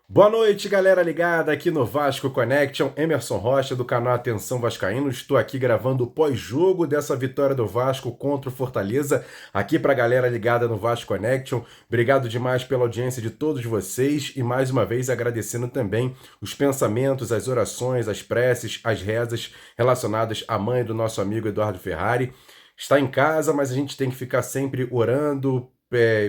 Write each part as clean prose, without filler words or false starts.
Boa noite, galera ligada aqui no Vasco Connection. Emerson Rocha, do canal Atenção Vascaíno. Estou aqui gravando o pós-jogo dessa vitória do Vasco contra o Fortaleza, aqui para a galera ligada no Vasco Connection. Obrigado demais pela audiência de todos vocês e mais uma vez agradecendo também os pensamentos, as orações, as preces, as rezas relacionadas à mãe do nosso amigo Eduardo Ferrari. Está em casa, mas a gente tem que ficar sempre orando,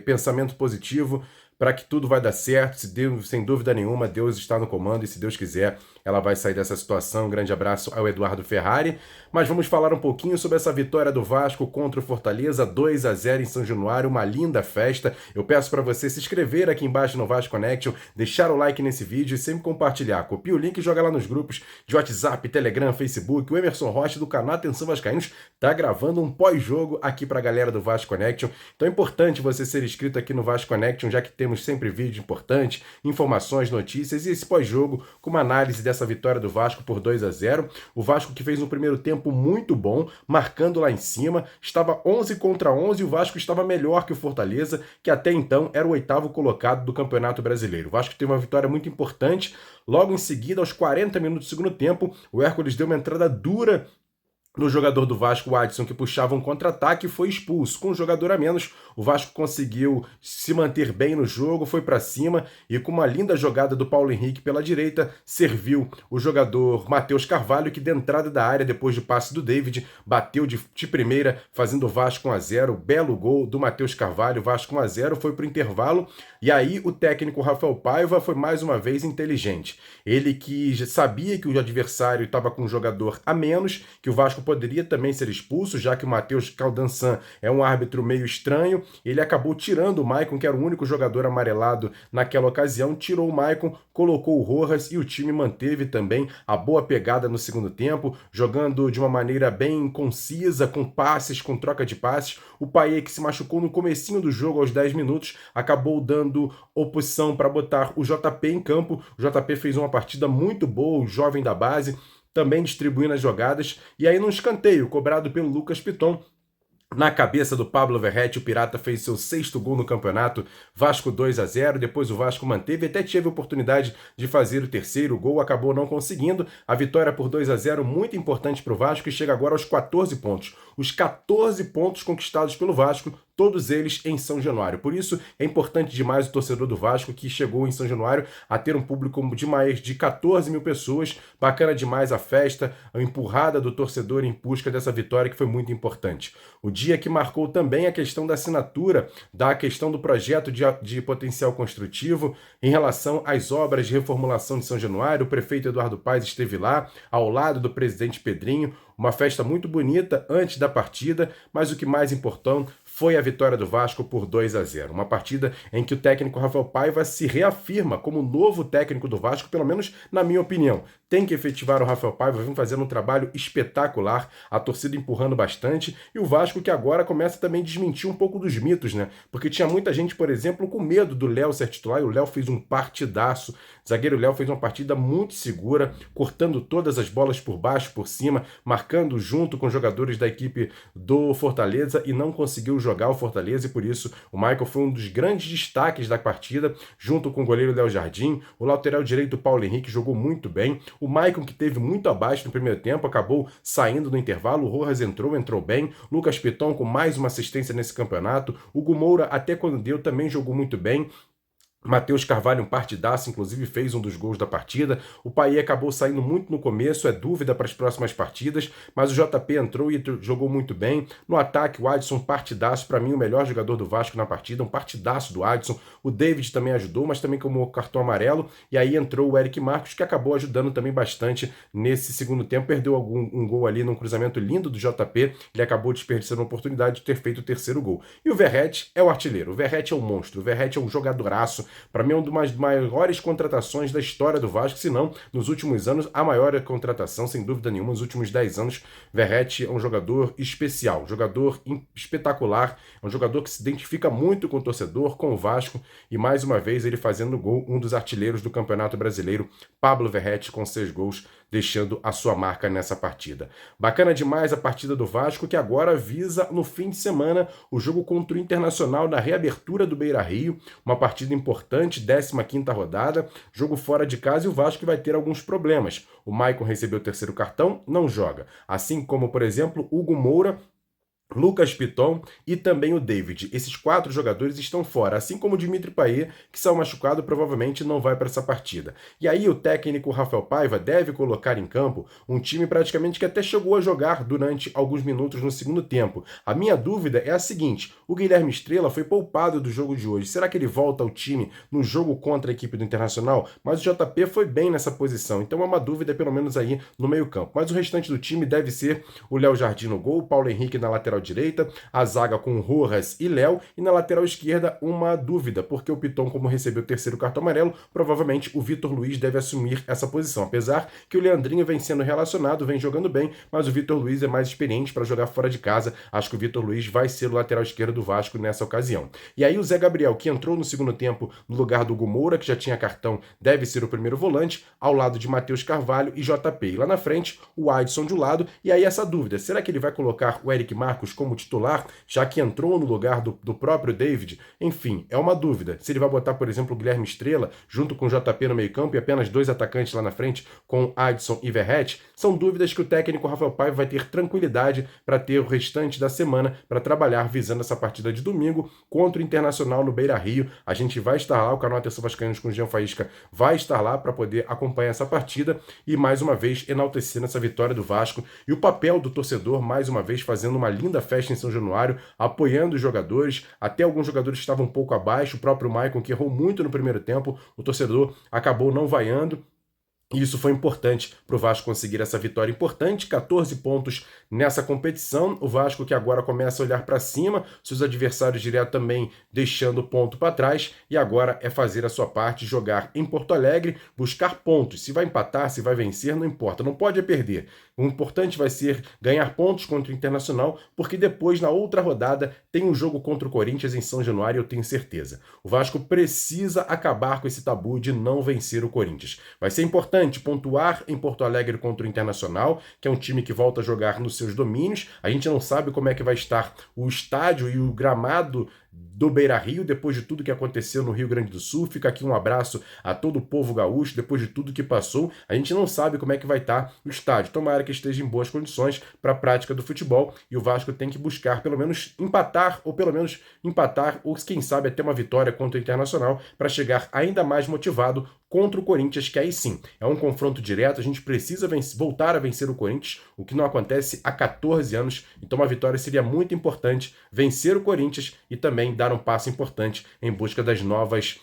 pensamento positivo, para que tudo vai dar certo. Se Deus, sem dúvida nenhuma, Deus está no comando e se Deus quiser, ela vai sair dessa situação. Um grande abraço ao Eduardo Ferrari. Mas vamos falar um pouquinho sobre essa vitória do Vasco contra o Fortaleza, 2-0 em São Januário, uma linda festa. Eu peço para você se inscrever aqui embaixo no Vasco Connection, deixar o like nesse vídeo e sempre compartilhar. Copia o link e joga lá nos grupos de WhatsApp, Telegram, Facebook. O Emerson Rocha, do canal Atenção Vascaínos, está gravando um pós-jogo aqui para a galera do Vasco Connection. Então é importante você ser inscrito aqui no Vasco Connection, já que temos sempre vídeo importante, informações, notícias e esse pós-jogo com uma análise dessa vitória do Vasco por 2-0. O Vasco que fez um primeiro tempo muito bom, marcando lá em cima, estava 11 contra 11 e o Vasco estava melhor que o Fortaleza, que até então era o 8º colocado do Campeonato Brasileiro. O Vasco teve uma vitória muito importante. Logo em seguida, aos 40 minutos do segundo tempo, o Hércules deu uma entrada dura no jogador do Vasco, o Adson, que puxava um contra-ataque e foi expulso. Com um jogador a menos, o Vasco conseguiu se manter bem no jogo, foi para cima e com uma linda jogada do Paulo Henrique pela direita, serviu o jogador Matheus Carvalho, que de entrada da área, depois de passe do David, bateu de primeira, fazendo o Vasco 1-0. Belo gol do Matheus Carvalho, Vasco 1-0, foi para o intervalo. E aí o técnico Rafael Paiva foi mais uma vez inteligente. Ele que já sabia que o adversário estava com um jogador a menos, que o Vasco poderia também ser expulso, já que o Matheus Caldançan é um árbitro meio estranho. Ele acabou tirando o Maicon, que era o único jogador amarelado naquela ocasião, tirou o Maicon, colocou o Rojas e o time manteve também a boa pegada no segundo tempo, jogando de uma maneira bem concisa, com passes, com troca de passes. O Payet, que se machucou no comecinho do jogo, aos 10 minutos, acabou dando opção para botar o JP em campo. O JP fez uma partida muito boa, o jovem da base, também distribuindo as jogadas, e aí num escanteio cobrado pelo Lucas Piton, na cabeça do Pablo Verratti, o Pirata fez seu 6º gol no campeonato, Vasco 2-0, depois o Vasco manteve, até teve a oportunidade de fazer o 3º gol, acabou não conseguindo. A vitória por 2-0 muito importante para o Vasco e chega agora aos 14 pontos. Os 14 pontos conquistados pelo Vasco, todos eles em São Januário. Por isso é importante demais o torcedor do Vasco, que chegou em São Januário a ter um público de mais de 14 mil pessoas. Bacana demais a festa, a empurrada do torcedor em busca dessa vitória que foi muito importante. O dia que marcou também a questão da assinatura, da questão do projeto de potencial construtivo em relação às obras de reformulação de São Januário. O prefeito Eduardo Paes esteve lá, ao lado do presidente Pedrinho. Uma festa muito bonita antes da partida, mas o que mais importou foi a vitória do Vasco por 2-0. Uma partida em que o técnico Rafael Paiva se reafirma como novo técnico do Vasco, pelo menos na minha opinião. Tem que efetivar o Rafael Paiva, vem fazendo um trabalho espetacular, a torcida empurrando bastante, e o Vasco que agora começa também a desmentir um pouco dos mitos, né? Porque tinha muita gente, por exemplo, com medo do Léo ser titular, e o Léo fez um partidaço. O zagueiro Léo fez uma partida muito segura, cortando todas as bolas por baixo, por cima, marcando junto com os jogadores da equipe do Fortaleza e não conseguiu jogar o Fortaleza, e por isso o Michael foi um dos grandes destaques da partida, junto com o goleiro Léo Jardim. O lateral direito Paulo Henrique jogou muito bem. O Maicon, que teve muito abaixo no primeiro tempo, acabou saindo no intervalo. O Rojas entrou bem. Lucas Piton com mais uma assistência nesse campeonato. O Hugo Moura, até quando deu, também jogou muito bem. Matheus Carvalho, um partidaço, inclusive fez um dos gols da partida. O Payet acabou saindo muito no começo, é dúvida para as próximas partidas, mas o JP entrou e jogou muito bem. No ataque, o Adson, partidaço, para mim o melhor jogador do Vasco na partida, um partidaço do Adson. O David também ajudou, mas também como cartão amarelo, e aí entrou o Eric Marcos, que acabou ajudando também bastante nesse segundo tempo. Perdeu um gol ali num cruzamento lindo do JP, ele acabou desperdiçando a oportunidade de ter feito o 3º gol. E o Verratti é o artilheiro, o Verratti é um monstro, o Verratti é um jogadoraço. Para mim é uma das maiores contratações da história do Vasco, se não, nos últimos anos, a maior contratação, sem dúvida nenhuma, nos últimos 10 anos. Verratti é um jogador especial, um jogador espetacular, é um jogador que se identifica muito com o torcedor, com o Vasco, e mais uma vez ele fazendo gol, um dos artilheiros do Campeonato Brasileiro, Pablo Verratti, com 6 gols deixando a sua marca nessa partida. Bacana demais a partida do Vasco, que agora visa, no fim de semana, o jogo contra o Internacional na reabertura do Beira-Rio, uma partida importante, 15ª rodada, jogo fora de casa e o Vasco vai ter alguns problemas. O Maicon recebeu o terceiro cartão, não joga. Assim como, por exemplo, Hugo Moura, Lucas Piton e também o David. Esses 4 jogadores estão fora, assim como o Dimitri Payet, que saiu machucado, provavelmente não vai para essa partida. E aí o técnico Rafael Paiva deve colocar em campo um time praticamente que até chegou a jogar durante alguns minutos no segundo tempo. A minha dúvida é a seguinte: o Guilherme Estrela foi poupado do jogo de hoje. Será que ele volta ao time no jogo contra a equipe do Internacional? Mas o JP foi bem nessa posição, então é uma dúvida pelo menos aí no meio-campo. Mas o restante do time deve ser o Léo Jardim no gol, Paulo Henrique na lateral direita, a zaga com Rojas e Léo, e na lateral esquerda uma dúvida, porque o Piton, como recebeu o terceiro cartão amarelo, provavelmente o Vitor Luiz deve assumir essa posição, apesar que o Leandrinho vem sendo relacionado, vem jogando bem, mas o Vitor Luiz é mais experiente para jogar fora de casa. Acho que o Vitor Luiz vai ser o lateral esquerdo do Vasco nessa ocasião. E aí o Zé Gabriel, que entrou no segundo tempo no lugar do Hugo Moura, que já tinha cartão, deve ser o primeiro volante, ao lado de Matheus Carvalho e JP. E lá na frente, o Adson de um lado, e aí essa dúvida, será que ele vai colocar o Eric Marcos como titular, já que entrou no lugar do próprio David? Enfim, é uma dúvida. Se ele vai botar, por exemplo, o Guilherme Estrela junto com o JP no meio-campo e apenas 2 atacantes lá na frente com Adson e Verratti, são dúvidas que o técnico Rafael Paiva vai ter tranquilidade para ter o restante da semana para trabalhar visando essa partida de domingo contra o Internacional no Beira-Rio. A gente vai estar lá, o canal Atenção Vascaínos com o Jean Faísca vai estar lá para poder acompanhar essa partida e mais uma vez enaltecendo essa vitória do Vasco e o papel do torcedor mais uma vez fazendo uma linda festa em São Januário, apoiando os jogadores, até alguns jogadores estavam um pouco abaixo, o próprio Maicon, que errou muito no primeiro tempo, o torcedor acabou não vaiando. E isso foi importante para o Vasco conseguir essa vitória importante, 14 pontos nessa competição. O Vasco que agora começa a olhar para cima, seus adversários direto também deixando o ponto para trás, e agora é fazer a sua parte, jogar em Porto Alegre, buscar pontos. Se vai empatar, se vai vencer, não importa, não pode perder. O importante vai ser ganhar pontos contra o Internacional, porque depois, na outra rodada, tem um jogo contra o Corinthians em São Januário, eu tenho certeza. O Vasco precisa acabar com esse tabu de não vencer o Corinthians. Vai ser importante pontuar em Porto Alegre contra o Internacional, que é um time que volta a jogar nos seus domínios. A gente não sabe como é que vai estar o estádio e o gramado do Beira-Rio, depois de tudo que aconteceu no Rio Grande do Sul. Fica aqui um abraço a todo o povo gaúcho, depois de tudo que passou. A gente não sabe como é que vai estar o estádio. Tomara que esteja em boas condições para a prática do futebol, e o Vasco tem que buscar pelo menos empatar, ou quem sabe até uma vitória contra o Internacional, para chegar ainda mais motivado contra o Corinthians, que aí sim, é um confronto direto, a gente precisa voltar a vencer o Corinthians, o que não acontece há 14 anos, então uma vitória seria muito importante, vencer o Corinthians e também dar um passo importante em busca das novas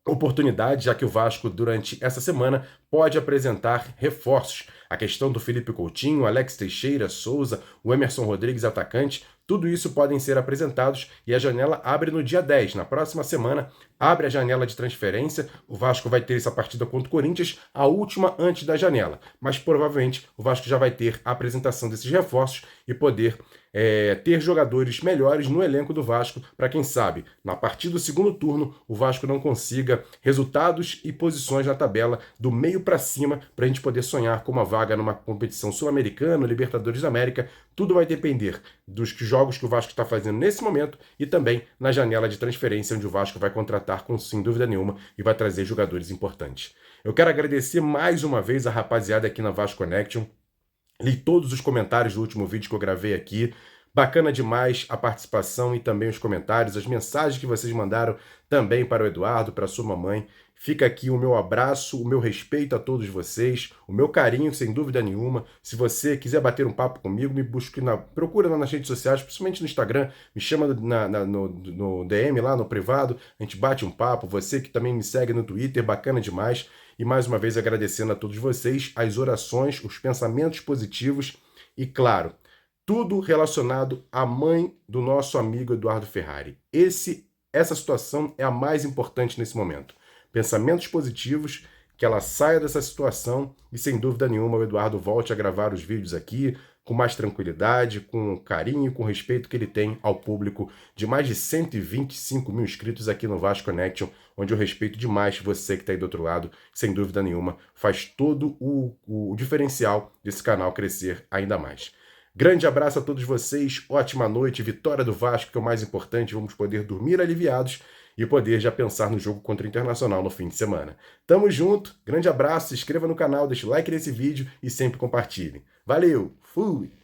oportunidades, já que o Vasco, durante essa semana, pode apresentar reforços. A questão do Felipe Coutinho, Alex Teixeira, Souza, o Emerson Rodrigues, atacante, tudo isso podem ser apresentados e a janela abre no dia 10. Na próxima semana, abre a janela de transferência. O Vasco vai ter essa partida contra o Corinthians, a última antes da janela. Mas provavelmente o Vasco já vai ter a apresentação desses reforços e poder ter jogadores melhores no elenco do Vasco, para quem sabe, na partir do segundo turno, o Vasco não consiga resultados e posições na tabela do meio para cima, para a gente poder sonhar com uma vaga numa competição sul-americana, Libertadores da América. Tudo vai depender dos jogos que o Vasco está fazendo nesse momento e também na janela de transferência, onde o Vasco vai contratar, sem dúvida nenhuma, e vai trazer jogadores importantes. Eu quero agradecer mais uma vez a rapaziada aqui na Vasco Connection. Li todos os comentários do último vídeo que eu gravei aqui. Bacana demais a participação e também os comentários, as mensagens que vocês mandaram também para o Eduardo, para a sua mamãe. Fica aqui o meu abraço, o meu respeito a todos vocês, o meu carinho, sem dúvida nenhuma. Se você quiser bater um papo comigo, me busque procura nas redes sociais, principalmente no Instagram, me chama no DM lá, no privado, a gente bate um papo. Você que também me segue no Twitter, bacana demais. E mais uma vez agradecendo a todos vocês, as orações, os pensamentos positivos e, claro, tudo relacionado à mãe do nosso amigo Eduardo Ferrari. Essa situação é a mais importante nesse momento. Pensamentos positivos, que ela saia dessa situação e, sem dúvida nenhuma, o Eduardo volte a gravar os vídeos aqui, com mais tranquilidade, com o carinho e com o respeito que ele tem ao público de mais de 125 mil inscritos aqui no Vasco Connection, onde eu respeito demais você que está aí do outro lado, sem dúvida nenhuma, faz todo o diferencial desse canal crescer ainda mais. Grande abraço a todos vocês, ótima noite, vitória do Vasco, que é o mais importante, vamos poder dormir aliviados e poder já pensar no jogo contra o Internacional no fim de semana. Tamo junto, grande abraço, se inscreva no canal, deixe o like nesse vídeo e sempre compartilhe. Valeu, fui!